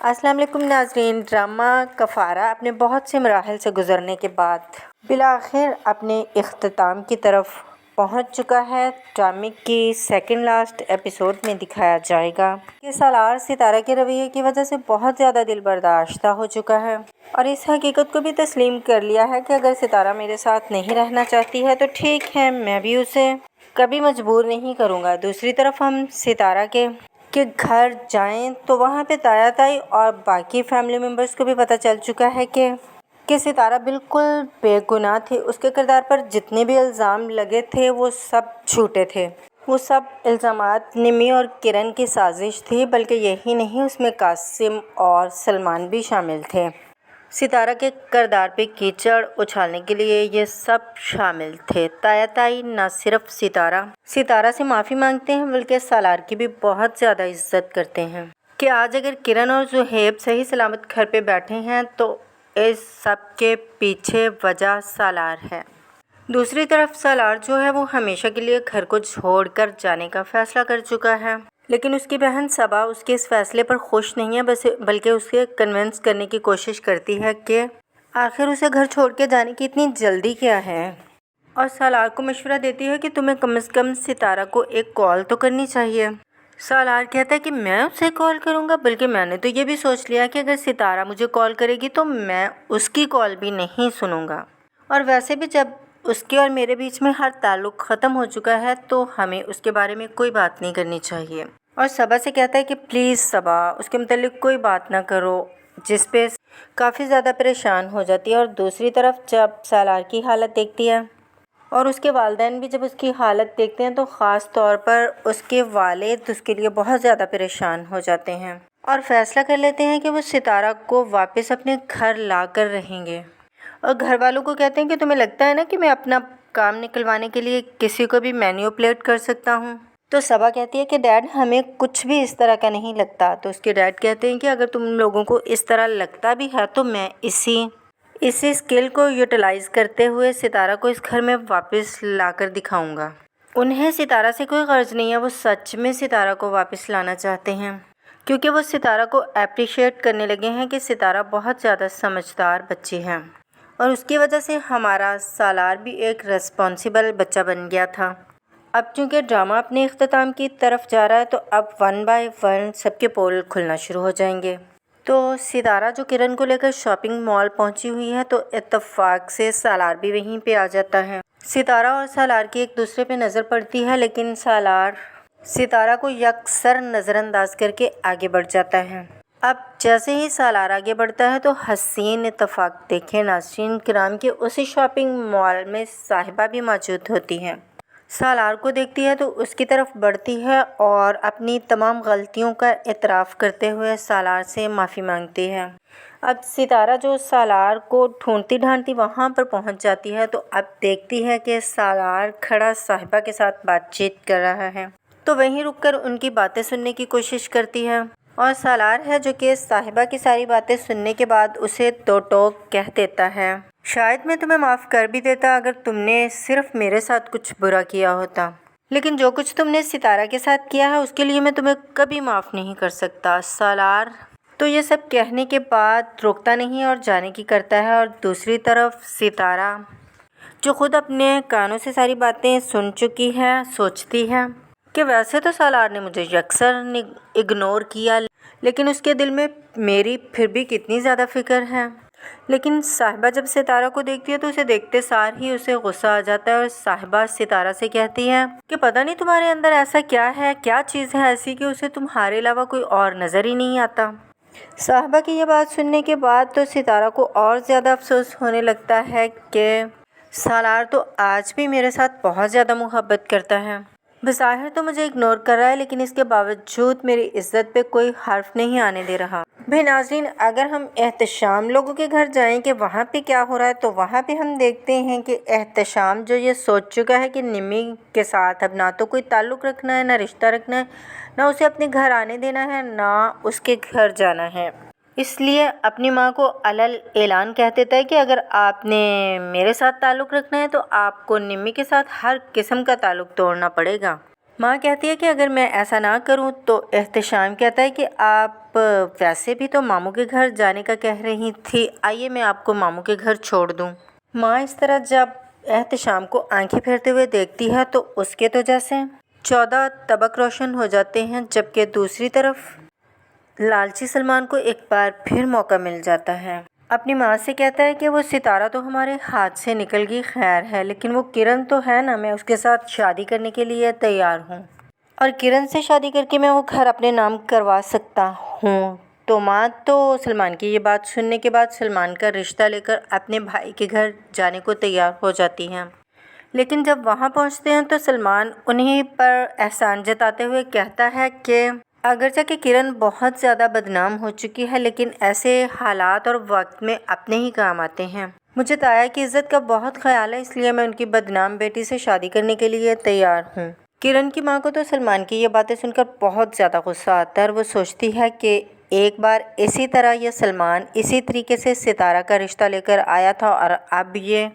अस्सलाम वालेकुम नाज़रीन। ड्रामा कफ़ारा अपने बहुत से मराहल से गुज़रने के बाद बिलाखिर अपने इख्तिताम की तरफ पहुंच चुका है। ड्रामे की सेकंड लास्ट एपिसोड में दिखाया जाएगा कि सालार सितारा के रवैये की वजह से बहुत ज़्यादा दिल बर्दाश्ता हो चुका है और इस हकीकत को भी तस्लीम कर लिया है कि अगर सितारा मेरे साथ नहीं रहना चाहती है तो ठीक है, मैं भी उसे कभी मजबूर नहीं करूँगा। दूसरी तरफ हम सितारा के घर जाएं तो वहाँ पे ताया ताई और बाकी फैमिली मेम्बर्स को भी पता चल चुका है कि सितारा बिल्कुल बेगुनाह थी। उसके किरदार पर जितने भी इल्ज़ाम लगे थे वो सब झूठे थे। वो सब इल्ज़ामात निमी और किरण की साजिश थी, बल्कि यही नहीं, उसमें कासिम और सलमान भी शामिल थे। सितारा के किरदार पे कीचड़ उछालने के लिए ये सब शामिल थे। ताया ताई न सिर्फ सितारा से माफ़ी मांगते हैं बल्कि सालार की भी बहुत ज़्यादा इज्जत करते हैं कि आज अगर किरण और जुहेब सही सलामत घर पे बैठे हैं तो इस सब के पीछे वजह सालार है। दूसरी तरफ सालार जो है वो हमेशा के लिए घर को छोड़कर जाने का फ़ैसला कर चुका है, लेकिन उसकी बहन सबा उसके इस फैसले पर खुश नहीं है, बल्कि उसे कन्विंस करने की कोशिश करती है कि आखिर उसे घर छोड़ के जाने की इतनी जल्दी क्या है, और सालार को मशवरा देती है कि तुम्हें कम से कम सितारा को एक कॉल तो करनी चाहिए। सालार कहता है कि मैं उसे कॉल करूँगा, बल्कि मैंने तो ये भी सोच लिया कि अगर सितारा मुझे कॉल करेगी तो मैं उसकी कॉल भी नहीं सुनूँगा, और वैसे भी जब उसके और मेरे बीच में हर ताल्लुक़ ख़त्म हो चुका है तो हमें उसके बारे में कोई बात नहीं करनी चाहिए। और सबा से कहता है कि प्लीज़ सबा, उसके मुतालिक कोई बात ना करो, जिस पे काफ़ी ज़्यादा परेशान हो जाती है। और दूसरी तरफ जब सालार की हालत देखती है और उसके वालिदैन भी जब उसकी हालत देखते हैं तो ख़ास तौर पर उसके वालिद उसके लिए बहुत ज़्यादा परेशान हो जाते हैं और फ़ैसला कर लेते हैं कि वो सितारा को वापस अपने घर ला कर रहेंगे। और घर वालों को कहते हैं कि तुम्हें लगता है ना कि मैं अपना काम निकलवाने के लिए किसी को भी मैनिपुलेट कर सकता हूँ। तो सबा कहती है कि डैड, हमें कुछ भी इस तरह का नहीं लगता। तो उसके डैड कहते हैं कि अगर तुम लोगों को इस तरह लगता भी है तो मैं इसी स्किल को यूटिलाइज़ करते हुए सितारा को इस घर में वापस लाकर दिखाऊंगा। उन्हें सितारा से कोई गर्ज नहीं है, वो सच में सितारा को वापस लाना चाहते हैं क्योंकि वो सितारा को अप्रिशिएट करने लगे हैं कि सितारा बहुत ज़्यादा समझदार बच्ची है और उसकी वजह से हमारा सालार भी एक रिस्पॉन्सिबल बच्चा बन गया था। अब चूँकि ड्रामा अपने इख्तिताम की तरफ जा रहा है तो अब 1 बाय 1 सबके पोल खुलना शुरू हो जाएंगे। तो सितारा जो किरण को लेकर शॉपिंग मॉल पहुंची हुई है तो इत्तेफाक से सालार भी वहीं पे आ जाता है। सितारा और सालार की एक दूसरे पे नज़र पड़ती है, लेकिन सालार सितारा को यकसर नज़रअंदाज करके आगे बढ़ जाता है। अब जैसे ही सालार आगे बढ़ता है तो हसीन इत्तेफाक देखें नाज़रीन किराम के उसी शॉपिंग मॉल में साहिबा भी मौजूद होती हैं। सालार को देखती है तो उसकी तरफ बढ़ती है और अपनी तमाम गलतियों का इतराफ़ करते हुए सालार से माफ़ी मांगती है। अब सितारा जो सालार को ढूंढती ढांढती वहाँ पर पहुँच जाती है तो अब देखती है कि सालार खड़ा साहिबा के साथ बातचीत कर रहा है, तो वहीं रुककर उनकी बातें सुनने की कोशिश करती है। और सालार है जो कि साहिबा की सारी बातें सुनने के बाद उसे दो टोक कह देता है, शायद मैं तुम्हें माफ़ कर भी देता अगर तुमने सिर्फ मेरे साथ कुछ बुरा किया होता, लेकिन जो कुछ तुमने सितारा के साथ किया है उसके लिए मैं तुम्हें कभी माफ़ नहीं कर सकता। सालार तो ये सब कहने के बाद रुकता नहीं और जाने की करता है। और दूसरी तरफ सितारा जो खुद अपने कानों से सारी बातें सुन चुकी है सोचती है कि वैसे तो सालार ने मुझे यकसर इग्नोर किया, लेकिन उसके दिल में मेरी फिर भी कितनी ज़्यादा फ़िक्र है। लेकिन साहिबा जब सितारा को देखती है तो उसे देखते सार ही उसे गुस्सा आ जाता है और साहिबा सितारा से कहती है कि पता नहीं तुम्हारे अंदर ऐसा क्या है, क्या चीज़ है ऐसी कि उसे तुम्हारे अलावा कोई और नज़र ही नहीं आता। साहिबा की ये बात सुनने के बाद तो सितारा को और ज़्यादा अफसोस होने लगता है कि सालार तो आज भी मेरे साथ बहुत ज़्यादा मोहब्बत करता है। बज़ाहिर तो मुझे इग्नोर कर रहा है, लेकिन इसके बावजूद मेरी इज़्ज़त पे कोई हर्फ नहीं आने दे रहा। भाई नाज़रीन, अगर हम एहतशाम लोगों के घर जाएं कि वहाँ पे क्या हो रहा है तो वहाँ पे हम देखते हैं कि एहतशाम जो ये सोच चुका है कि निमी के साथ अब ना तो कोई ताल्लुक़ रखना है, ना रिश्ता रखना है, ना उसे अपने घर आने देना है, ना उसके घर जाना है। इसलिए अपनी माँ को अलल ऐलान कह देता है कि अगर आपने मेरे साथ ताल्लुक़ रखना है तो आपको निम्मी के साथ हर किस्म का ताल्लुक़ तोड़ना पड़ेगा। माँ कहती है कि अगर मैं ऐसा ना करूँ तो एहतशाम कहता है कि आप वैसे भी तो मामू के घर जाने का कह रही थी, आइए मैं आपको मामू के घर छोड़ दूँ। माँ इस तरह जब एहतशाम को आंखें फेरते हुए देखती है तो उसके तो जैसे 14 तबक रोशन हो जाते हैं, जबकि दूसरी तरफ लालची सलमान को एक बार फिर मौका मिल जाता है। अपनी माँ से कहता है कि वो सितारा तो हमारे हाथ से निकल गई, खैर है, लेकिन वो किरण तो है ना, मैं उसके साथ शादी करने के लिए तैयार हूँ और किरण से शादी करके मैं वो घर अपने नाम करवा सकता हूँ। तो माँ तो सलमान की ये बात सुनने के बाद सलमान का रिश्ता लेकर अपने भाई के घर जाने को तैयार हो जाती हैं। लेकिन जब वहाँ पहुँचते हैं तो सलमान उन्हीं पर एहसान जताते हुए कहता है कि अगरचे कि किरण बहुत ज़्यादा बदनाम हो चुकी है, लेकिन ऐसे हालात और वक्त में अपने ही काम आते हैं। मुझे ताया की इज्जत का बहुत ख्याल है, इसलिए मैं उनकी बदनाम बेटी से शादी करने के लिए तैयार हूँ। किरण की माँ को तो सलमान की ये बातें सुनकर बहुत ज़्यादा गुस्सा आता है और वो सोचती है कि एक बार इसी तरह ये सलमान इसी तरीके से सितारा का रिश्ता लेकर आया था और अब ये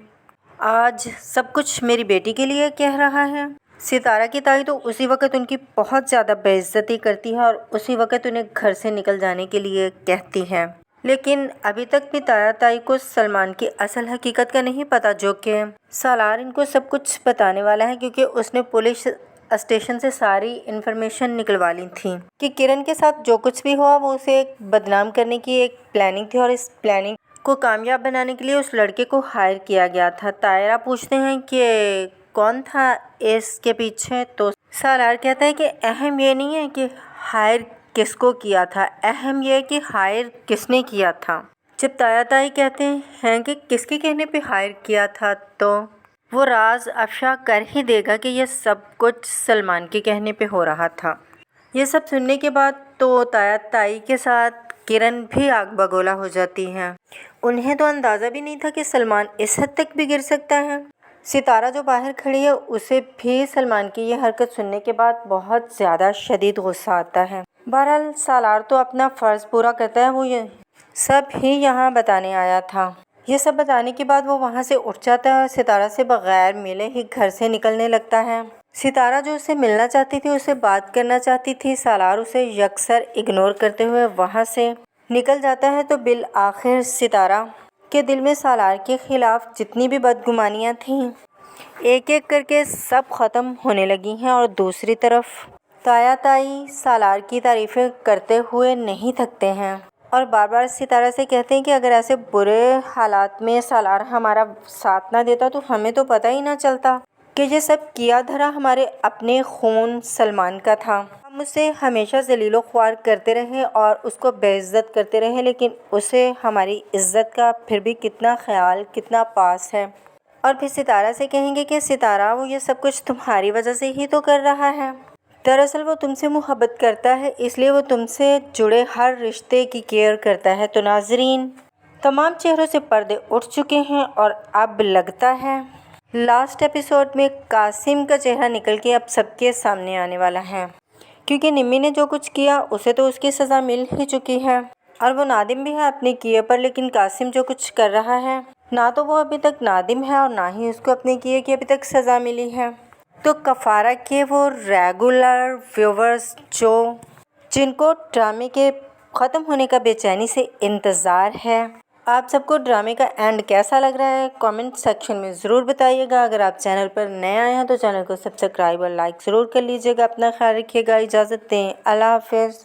आज सब कुछ मेरी बेटी के लिए कह रहा है। सितारा की ताई तो उसी वक्त उनकी बहुत ज़्यादा बेइज्जती करती है और उसी वक्त उन्हें घर से निकल जाने के लिए कहती है। लेकिन अभी तक भी ताया ताई को सलमान की असल हकीकत का नहीं पता, जो कि सालार इनको सब कुछ बताने वाला है, क्योंकि उसने पुलिस स्टेशन से सारी इन्फॉर्मेशन निकलवा ली थी कि किरण के साथ जो कुछ भी हुआ वो उसे एक बदनाम करने की एक प्लानिंग थी और इस प्लानिंग को कामयाब बनाने के लिए उस लड़के को हायर किया गया था। तायरा पूछते हैं कि कौन था इसके पीछे, तो सालार कहता है कि अहम ये नहीं है कि हायर किसको किया था, अहम यह है कि हायर किसने किया था। जब ताया ताई कहते हैं कि किसके कहने पे हायर किया था, तो वो राज अफशा कर ही देगा कि यह सब कुछ सलमान के कहने पे हो रहा था। ये सब सुनने के बाद तो ताया ताई के साथ किरण भी आग बगोला हो जाती है। उन्हें तो अंदाज़ा भी नहीं था कि सलमान इस हद तक भी गिर सकता है। सितारा जो बाहर खड़ी है उसे भी सलमान की ये हरकत सुनने के बाद बहुत ज़्यादा शदीद गुस्सा आता है। बहरहाल सालार तो अपना फ़र्ज़ पूरा करता है, वो ये सब ही यहाँ बताने आया था। ये सब बताने के बाद वो वहाँ से उठ जाता है, सितारा से बग़ैर मिले ही घर से निकलने लगता है। सितारा जो उससे मिलना चाहती थी, उससे बात करना चाहती थी, सालार उसे यकसर इग्नोर करते हुए वहाँ से निकल जाता है। तो बिल आखिर सितारा के दिल में सालार के ख़िलाफ़ जितनी भी बदगुमानियाँ थीं एक एक करके सब ख़त्म होने लगी हैं और दूसरी तरफ ताया ताई सालार की तारीफ़ें करते हुए नहीं थकते हैं और बार बार सितारा से कहते हैं कि अगर ऐसे बुरे हालात में सालार हमारा साथ ना देता तो हमें तो पता ही ना चलता कि ये सब किया धरा हमारे अपने खून सलमान का था। हम उसे हमेशा ज़लीलो ख्वार करते रहे और उसको बेइज्जत करते रहे, लेकिन उसे हमारी इज़्ज़त का फिर भी कितना ख्याल, कितना पास है। और फिर सितारा से कहेंगे कि सितारा वो ये सब कुछ तुम्हारी वजह से ही तो कर रहा है। दरअसल वो तुमसे मोहब्बत करता है, इसलिए वो तुमसे जुड़े हर रिश्ते की केयर करता है। तो नाजरीन, तमाम चेहरों से पर्दे उठ चुके हैं और अब लगता है लास्ट एपिसोड में कासिम का चेहरा निकल के अब सबके सामने आने वाला है, क्योंकि निम्मी ने जो कुछ किया उसे तो उसकी सज़ा मिल ही चुकी है और वो नादिम भी है अपने किए पर। लेकिन कासिम जो कुछ कर रहा है, ना तो वो अभी तक नादिम है और ना ही उसको अपने किए की अभी तक सज़ा मिली है। तो कफ़ारा के वो रेगुलर व्यूवर्स जिनको ड्रामे के ख़त्म होने का बेचैनी से इंतज़ार है, आप सबको ड्रामे का एंड कैसा लग रहा है कमेंट सेक्शन में ज़रूर बताइएगा। अगर आप चैनल पर नए आए हैं तो चैनल को सब्सक्राइब और लाइक ज़रूर कर लीजिएगा। अपना ख्याल रखिएगा। इजाज़त दें। अल्लाह हाफ़िज़।